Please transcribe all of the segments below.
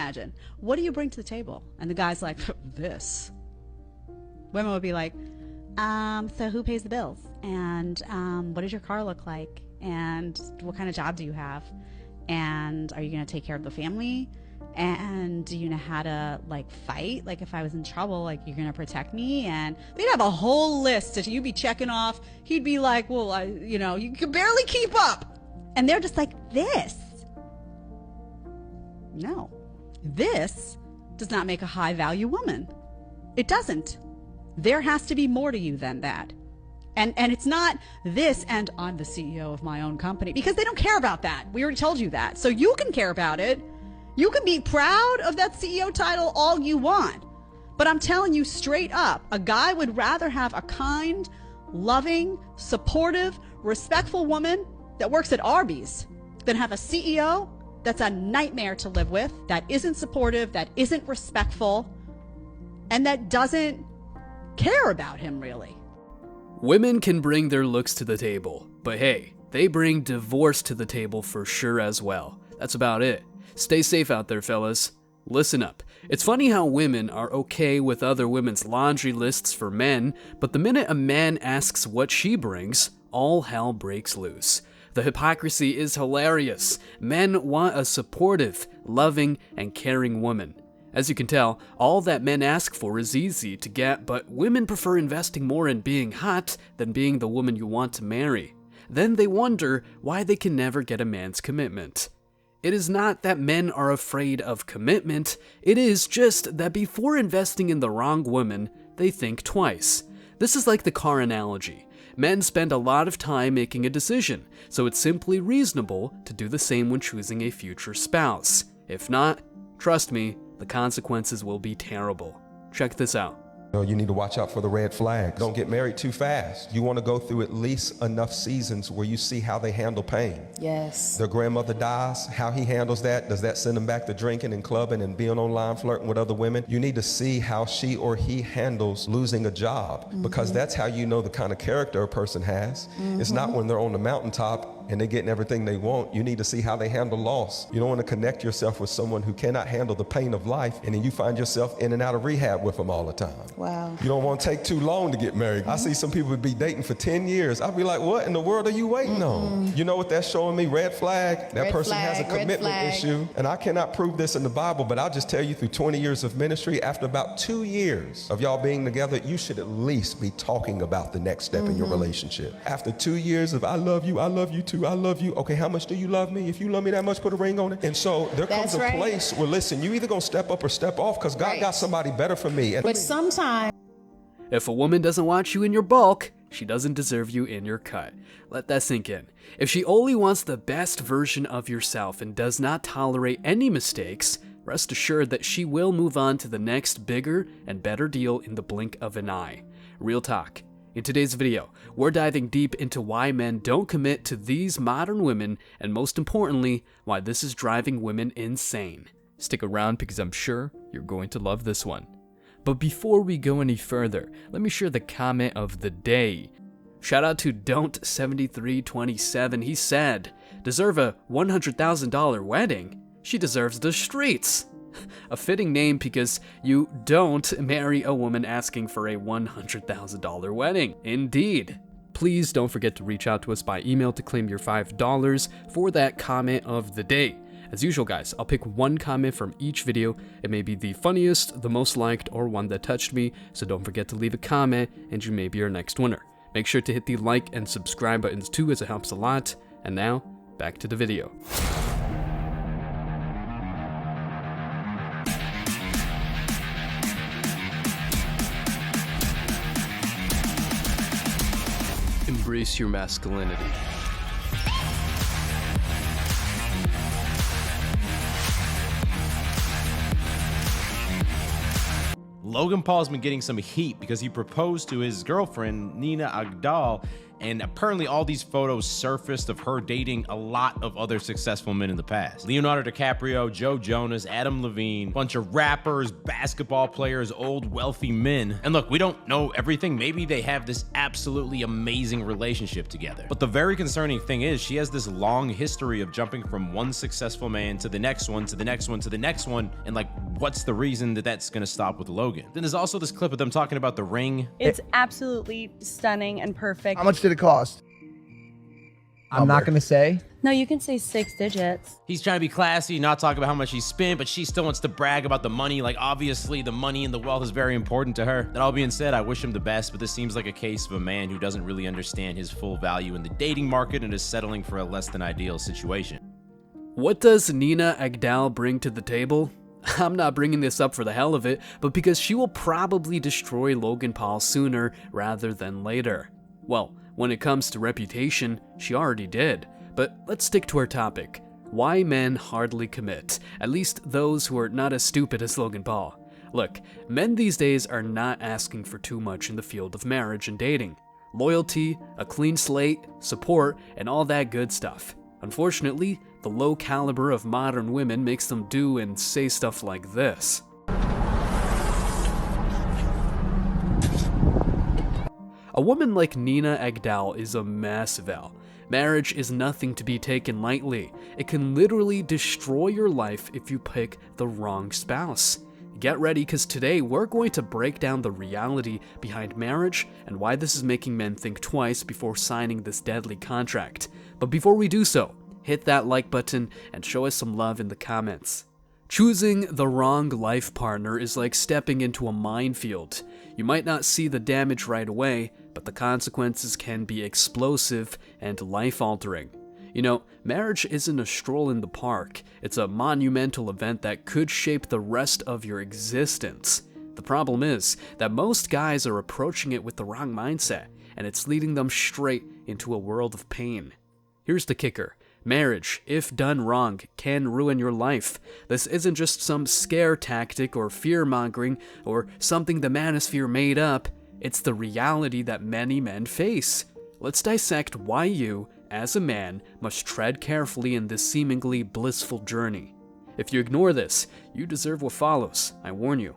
imagine, what do you bring to the table? And the guy's like, this. Women would be like, so who pays the bills? And what does your car look like? And what kind of job do you have? And are you going to take care of the family? And do you know how to like fight? Like if I was in trouble, like you're going to protect me? And they'd have a whole list that you'd be checking off. He'd be like, well, you can barely keep up. And they're just like, this. No, this does not make a high value woman. It doesn't. There has to be more to you than that. And it's not this and I'm the CEO of my own company, because they don't care about that. We already told you that. So you can care about it. You can be proud of that CEO title all you want. But I'm telling you straight up, a guy would rather have a kind, loving, supportive, respectful woman that works at Arby's than have a CEO that's a nightmare to live with, that isn't supportive, that isn't respectful, and that doesn't care about him really. Women can bring their looks to the table, but hey, they bring divorce to the table for sure as well. That's about it. Stay safe out there, fellas. Listen up. It's funny how women are okay with other women's laundry lists for men, but the minute a man asks what she brings, all hell breaks loose. The hypocrisy is hilarious. Men want a supportive, loving, and caring woman. As you can tell, all that men ask for is easy to get, but women prefer investing more in being hot than being the woman you want to marry. Then they wonder why they can never get a man's commitment. It is not that men are afraid of commitment, it is just that before investing in the wrong woman, they think twice. This is like the car analogy. Men spend a lot of time making a decision, so it's simply reasonable to do the same when choosing a future spouse. If not, trust me, the consequences will be terrible. Check this out. You need to watch out for the red flags. Don't get married too fast. You want to go through at least enough seasons where you see how they handle pain. Yes. Their grandmother dies, how he handles that. Does that send him back to drinking and clubbing and being online flirting with other women? You need to see how she or he handles losing a job, because that's how you know the kind of character a person has. It's not when they're on the mountaintop and they're getting everything they want. You need to see how they handle loss. You don't want to connect yourself with someone who cannot handle the pain of life, and then you find yourself in and out of rehab with them all the time. Wow. You don't want to take too long to get married. I see some people be dating for 10 years. I'll be like, what in the world are you waiting on? You know what that's showing me? Red flag. That person has a commitment issue. And I cannot prove this in the Bible, but I'll just tell you through 20 years of ministry, after about 2 years of y'all being together, you should at least be talking about the next step in your relationship. After 2 years of I love you too, I love you. Okay, how much do you love me? If you love me that much, put a ring on it. And so there comes a place where, listen, you either gonna step up or step off, because God got somebody better for me. But sometimes, if a woman doesn't want you in your bulk, she doesn't deserve you in your cut. Let that sink in. If she only wants the best version of yourself and does not tolerate any mistakes, rest assured that she will move on to the next bigger and better deal in the blink of an eye. Real talk. In today's video, we're diving deep into why men don't commit to these modern women, and most importantly, why this is driving women insane. Stick around because I'm sure you're going to love this one. But before we go any further, let me share the comment of the day. Shout out to Don't7327. He said, deserve a $100,000 wedding? She deserves the streets. A fitting name because you don't marry a woman asking for a $100,000 wedding. Indeed. Please don't forget to reach out to us by email to claim your $5 for that comment of the day. As usual, guys, I'll pick one comment from each video. It may be the funniest, the most liked, or one that touched me, so don't forget to leave a comment and you may be our next winner. Make sure to hit the like and subscribe buttons too, as it helps a lot. And now, back to the video. Embrace your masculinity. Logan Paul has been getting some heat because he proposed to his girlfriend, Nina Agdal, and apparently all these photos surfaced of her dating a lot of other successful men in the past. Leonardo DiCaprio, Joe Jonas, Adam Levine, bunch of rappers, basketball players, old wealthy men. And look, we don't know everything. Maybe they have this absolutely amazing relationship together. But the very concerning thing is she has this long history of jumping from one successful man to the next one, to the next one, to the next one. And like, what's the reason that that's gonna stop with Logan? Then there's also this clip of them talking about the ring. It's absolutely stunning and perfect. How much did it cost? I'm not going to say. No, you can say 6 digits. He's trying to be classy, not talk about how much he spent, but she still wants to brag about the money. Like, obviously, the money and the wealth is very important to her. That all being said, I wish him the best, but this seems like a case of a man who doesn't really understand his full value in the dating market and is settling for a less than ideal situation. What does Nina Agdal bring to the table? I'm not bringing this up for the hell of it, but because she will probably destroy Logan Paul sooner rather than later. Well, when it comes to reputation, she already did. But let's stick to our topic. Why men hardly commit, at least those who are not as stupid as Logan Paul. Look, men these days are not asking for too much in the field of marriage and dating. Loyalty, a clean slate, support, and all that good stuff. Unfortunately, the low caliber of modern women makes them do and say stuff like this. A woman like Nina Agdal is a massive L. Marriage is nothing to be taken lightly. It can literally destroy your life if you pick the wrong spouse. Get ready, because today we're going to break down the reality behind marriage and why this is making men think twice before signing this deadly contract. But before we do so, hit that like button and show us some love in the comments. Choosing the wrong life partner is like stepping into a minefield. You might not see the damage right away, but the consequences can be explosive and life-altering. You know, marriage isn't a stroll in the park. It's a monumental event that could shape the rest of your existence. The problem is that most guys are approaching it with the wrong mindset, and it's leading them straight into a world of pain. Here's the kicker. Marriage, if done wrong, can ruin your life. This isn't just some scare tactic or fear-mongering or something the manosphere made up. It's the reality that many men face. Let's dissect why you, as a man, must tread carefully in this seemingly blissful journey. If you ignore this, you deserve what follows, I warn you.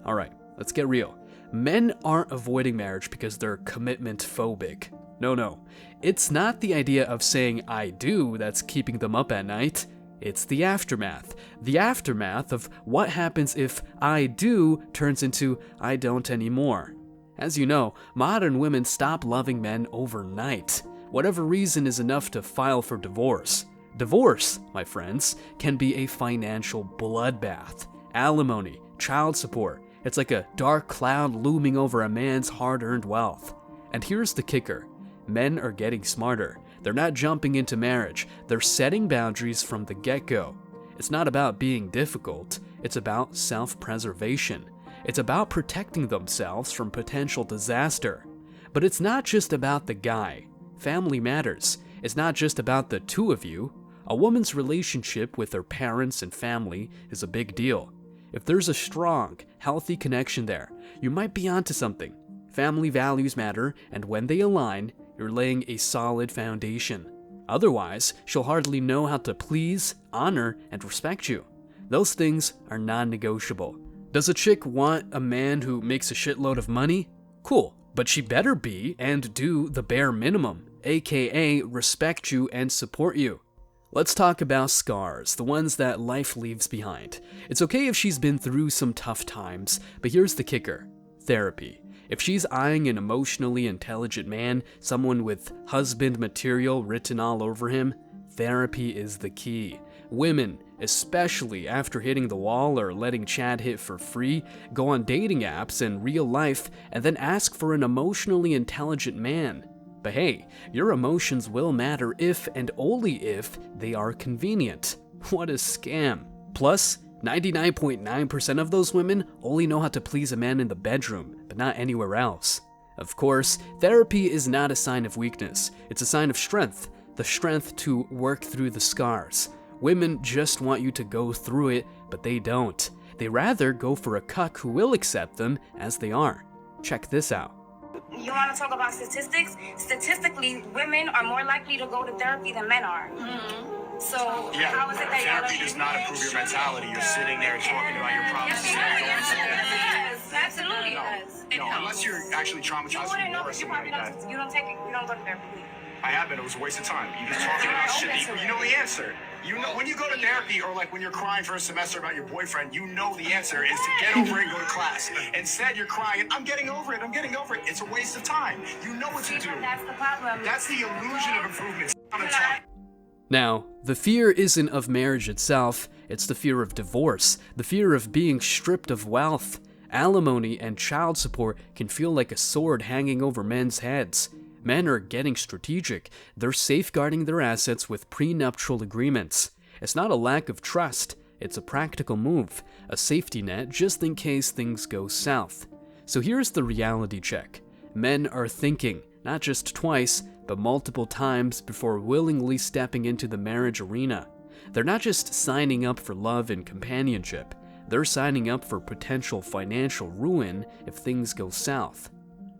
Alright, let's get real. Men aren't avoiding marriage because they're commitment phobic. No. It's not the idea of saying I do that's keeping them up at night. It's the aftermath. The aftermath of what happens if I do turns into I don't anymore. As you know, modern women stop loving men overnight. Whatever reason is enough to file for divorce. Divorce, my friends, can be a financial bloodbath. Alimony, child support. It's like a dark cloud looming over a man's hard-earned wealth. And here's the kicker. Men are getting smarter. They're not jumping into marriage. They're setting boundaries from the get-go. It's not about being difficult. It's about self-preservation. It's about protecting themselves from potential disaster. But it's not just about the guy. Family matters. It's not just about the two of you. A woman's relationship with her parents and family is a big deal. If there's a strong, healthy connection there, you might be onto something. Family values matter, and when they align, you're laying a solid foundation. Otherwise, she'll hardly know how to please, honor, and respect you. Those things are non-negotiable. Does a chick want a man who makes a shitload of money? Cool, but she better be and do the bare minimum, aka respect you and support you. Let's talk about scars, the ones that life leaves behind. It's okay if she's been through some tough times, but here's the kicker. Therapy. If she's eyeing an emotionally intelligent man, someone with husband material written all over him, therapy is the key. Women, especially after hitting the wall or letting Chad hit for free, go on dating apps and real life and then ask for an emotionally intelligent man. But hey, your emotions will matter if and only if they are convenient. What a scam. Plus, 99.9% of those women only know how to please a man in the bedroom, but not anywhere else. Of course, therapy is not a sign of weakness. It's a sign of strength, the strength to work through the scars. Women just want you to go through it, but they don't. They rather go for a cuck who will accept them as they are. Check this out. You want to talk about statistics? Statistically, women are more likely to go to therapy than men are. So how is it that therapy does not improve your mentality? You're sitting there talking about your problems. Yes, absolutely. No, unless you're actually traumatized from war or something like that. You don't take it. You don't go to therapy. I haven't. It was a waste of time. You just talking about shit. You know the answer. You know when you go to therapy, or like when you're crying for a semester about your boyfriend, you know the answer is to get over it and go to class. Instead, you're crying, I'm getting over it. I'm getting over it. It's a waste of time. You know what to do. That's the problem. That's the illusion of improvement. Now, the fear isn't of marriage itself, it's the fear of divorce, the fear of being stripped of wealth. Alimony and child support can feel like a sword hanging over men's heads. Men are getting strategic. They're safeguarding their assets with prenuptial agreements. It's not a lack of trust, it's a practical move, a safety net just in case things go south. So here's the reality check. Men are thinking, not just twice, but multiple times before willingly stepping into the marriage arena. They're not just signing up for love and companionship, they're signing up for potential financial ruin if things go south.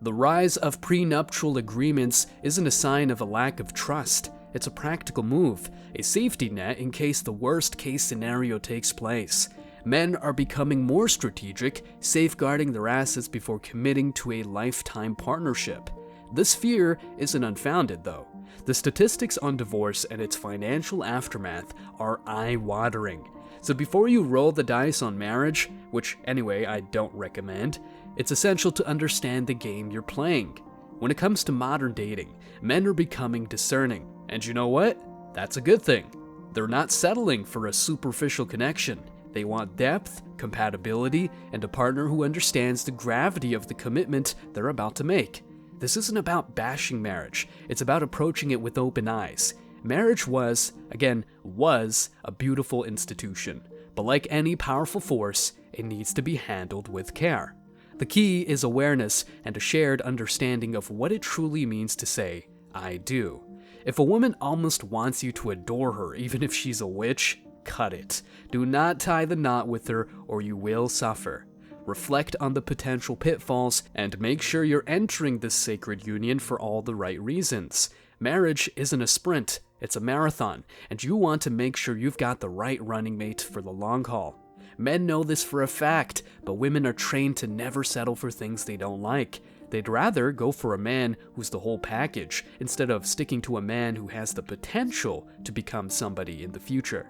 The rise of prenuptial agreements isn't a sign of a lack of trust, it's a practical move, a safety net in case the worst case scenario takes place. Men are becoming more strategic, safeguarding their assets before committing to a lifetime partnership. This fear isn't unfounded, though. The statistics on divorce and its financial aftermath are eye-watering. So before you roll the dice on marriage, which anyway I don't recommend, it's essential to understand the game you're playing. When it comes to modern dating, men are becoming discerning. And you know what? That's a good thing. They're not settling for a superficial connection. They want depth, compatibility, and a partner who understands the gravity of the commitment they're about to make. This isn't about bashing marriage, it's about approaching it with open eyes. Marriage was a beautiful institution, but like any powerful force, it needs to be handled with care. The key is awareness and a shared understanding of what it truly means to say, I do. If a woman almost wants you to adore her, even if she's a witch, cut it. Do not tie the knot with her or you will suffer. Reflect on the potential pitfalls, and make sure you're entering this sacred union for all the right reasons. Marriage isn't a sprint, it's a marathon, and you want to make sure you've got the right running mate for the long haul. Men know this for a fact, but women are trained to never settle for things they don't like. They'd rather go for a man who's the whole package, instead of sticking to a man who has the potential to become somebody in the future.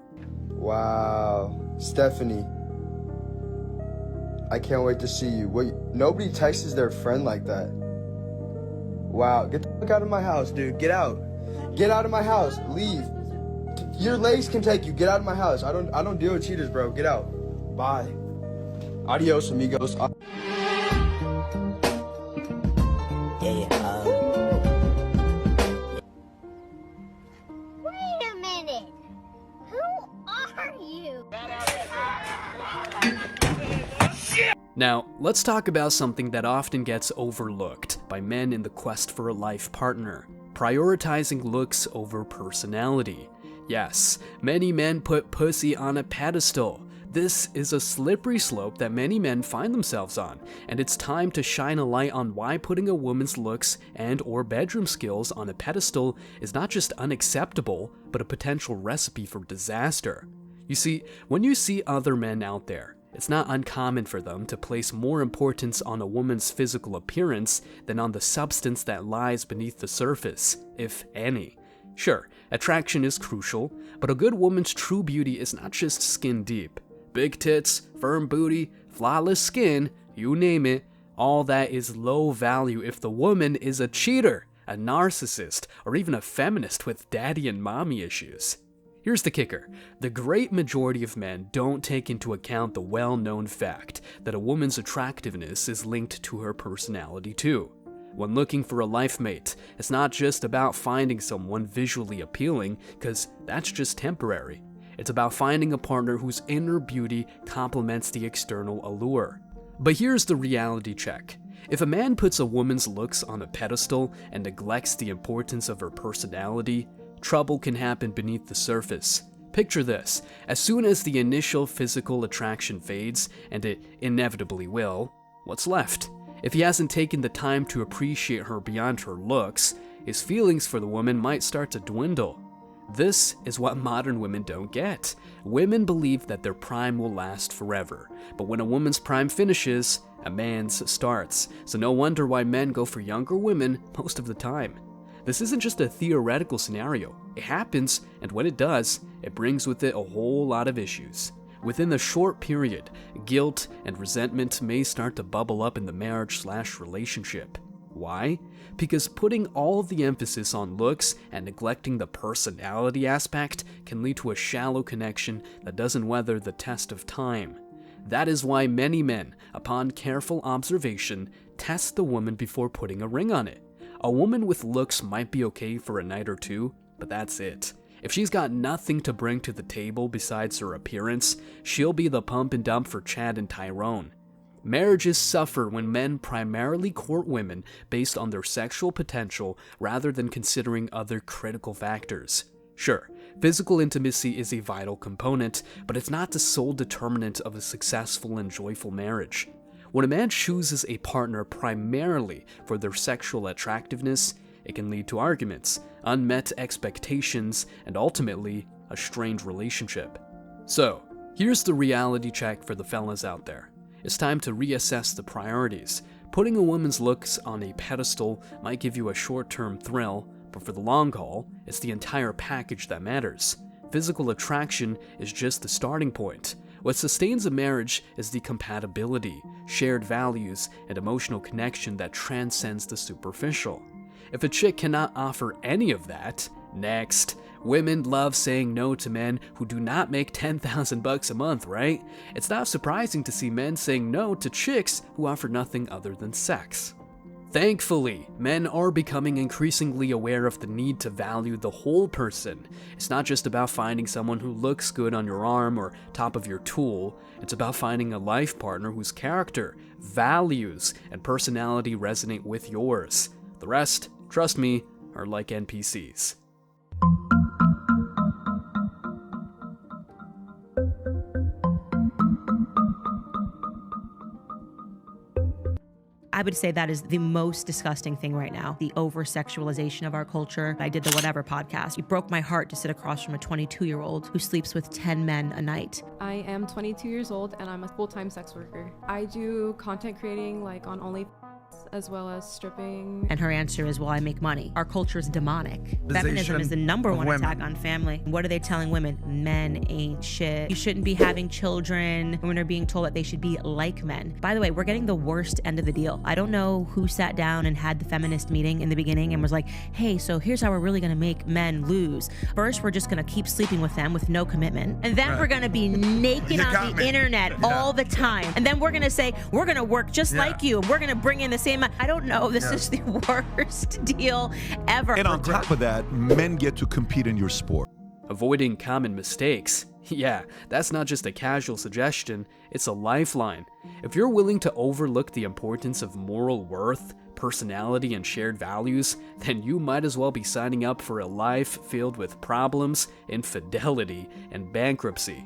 Wow, Stephanie. I can't wait to see you. Wait, nobody texts their friend like that. Wow, get the fuck out of my house, dude. Get out. Get out of my house. Leave. Your legs can take you. Get out of my house. I don't deal with cheaters, bro. Get out. Bye. Adios, amigos. Wait a minute. Who are you? Now, let's talk about something that often gets overlooked by men in the quest for a life partner: prioritizing looks over personality. Yes, many men put pussy on a pedestal. This is a slippery slope that many men find themselves on, and it's time to shine a light on why putting a woman's looks and/or bedroom skills on a pedestal is not just unacceptable, but a potential recipe for disaster. You see, when you see other men out there, it's not uncommon for them to place more importance on a woman's physical appearance than on the substance that lies beneath the surface, if any. Sure, attraction is crucial, but a good woman's true beauty is not just skin deep. Big tits, firm booty, flawless skin, you name it, all that is low value if the woman is a cheater, a narcissist, or even a feminist with daddy and mommy issues. Here's the kicker: the great majority of men don't take into account the well-known fact that a woman's attractiveness is linked to her personality too. When looking for a life mate, it's not just about finding someone visually appealing, because that's just temporary. It's about finding a partner whose inner beauty complements the external allure. But here's the reality check. If a man puts a woman's looks on a pedestal and neglects the importance of her personality, trouble can happen beneath the surface. Picture this: as soon as the initial physical attraction fades, and it inevitably will, what's left? If he hasn't taken the time to appreciate her beyond her looks, his feelings for the woman might start to dwindle. This is what modern women don't get. Women believe that their prime will last forever, but when a woman's prime finishes, a man's starts. So no wonder why men go for younger women most of the time. This isn't just a theoretical scenario. It happens, and when it does, it brings with it a whole lot of issues. Within a short period, guilt and resentment may start to bubble up in the marriage/relationship. Why? Because putting all of the emphasis on looks and neglecting the personality aspect can lead to a shallow connection that doesn't weather the test of time. That is why many men, upon careful observation, test the woman before putting a ring on it. A woman with looks might be okay for a night or two, but that's it. If she's got nothing to bring to the table besides her appearance, she'll be the pump and dump for Chad and Tyrone. Marriages suffer when men primarily court women based on their sexual potential rather than considering other critical factors. Sure, physical intimacy is a vital component, but it's not the sole determinant of a successful and joyful marriage. When a man chooses a partner primarily for their sexual attractiveness, it can lead to arguments, unmet expectations, and ultimately, a strained relationship. So, here's the reality check for the fellas out there. It's time to reassess the priorities. Putting a woman's looks on a pedestal might give you a short-term thrill, but for the long haul, it's the entire package that matters. Physical attraction is just the starting point. What sustains a marriage is the compatibility, shared values, and emotional connection that transcends the superficial. If a chick cannot offer any of that, next. Women love saying no to men who do not make $10,000 a month, right? It's not surprising to see men saying no to chicks who offer nothing other than sex. Thankfully, men are becoming increasingly aware of the need to value the whole person. It's not just about finding someone who looks good on your arm or top of your tool. It's about finding a life partner whose character, values, and personality resonate with yours. The rest, trust me, are like NPCs. I would say that is the most disgusting thing right now, the oversexualization of our culture. I did the Whatever podcast. It broke my heart to sit across from a 22-year-old who sleeps with 10 men a night. I am 22 years old and I'm a full-time sex worker. I do content creating like on OnlyFans as well as stripping. And her answer is, well, I make money. Our culture is demonic. Feminism is the number one attack on family. What are they telling women? Men ain't shit. You shouldn't be having children. Women are being told that they should be like men. By the way, we're getting the worst end of the deal. I don't know who sat down and had the feminist meeting in the beginning and was like, hey, so here's how we're really gonna make men lose. First, we're just gonna keep sleeping with them with no commitment. And then we're gonna be naked on the internet all the time. And then we're gonna say, we're gonna work just like you. And we're gonna bring in the same. I don't know. This is the worst deal ever. And on top of that, men get to compete in your sport. Avoiding common mistakes. Yeah, that's not just a casual suggestion, it's a lifeline. If you're willing to overlook the importance of moral worth, personality, and shared values, then you might as well be signing up for a life filled with problems, infidelity, and bankruptcy.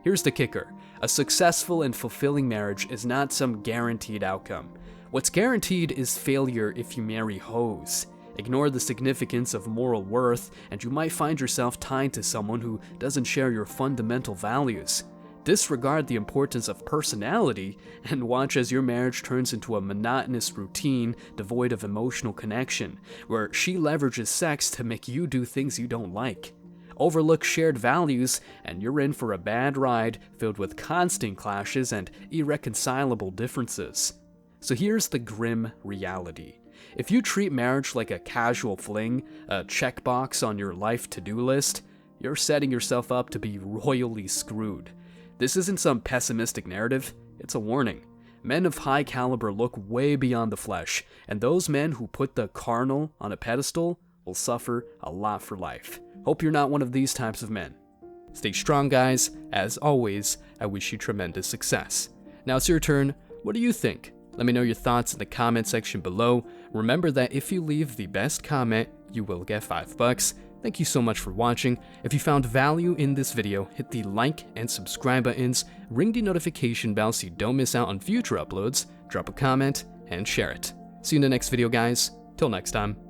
Here's the kicker. A successful and fulfilling marriage is not some guaranteed outcome. What's guaranteed is failure if you marry hoes. Ignore the significance of moral worth, and you might find yourself tied to someone who doesn't share your fundamental values. Disregard the importance of personality, and watch as your marriage turns into a monotonous routine devoid of emotional connection, where she leverages sex to make you do things you don't like. Overlook shared values, and you're in for a bad ride filled with constant clashes and irreconcilable differences. So here's the grim reality. If you treat marriage like a casual fling, a checkbox on your life to-do list, you're setting yourself up to be royally screwed. This isn't some pessimistic narrative, it's a warning. Men of high caliber look way beyond the flesh, and those men who put the carnal on a pedestal will suffer a lot for life. Hope you're not one of these types of men. Stay strong, guys. As always, I wish you tremendous success. Now it's your turn. What do you think? Let me know your thoughts in the comment section below. Remember that if you leave the best comment, you will get $5. Thank you so much for watching. If you found value in this video, hit the like and subscribe buttons, ring the notification bell so you don't miss out on future uploads, drop a comment, and share it. See you in the next video, guys. Till next time.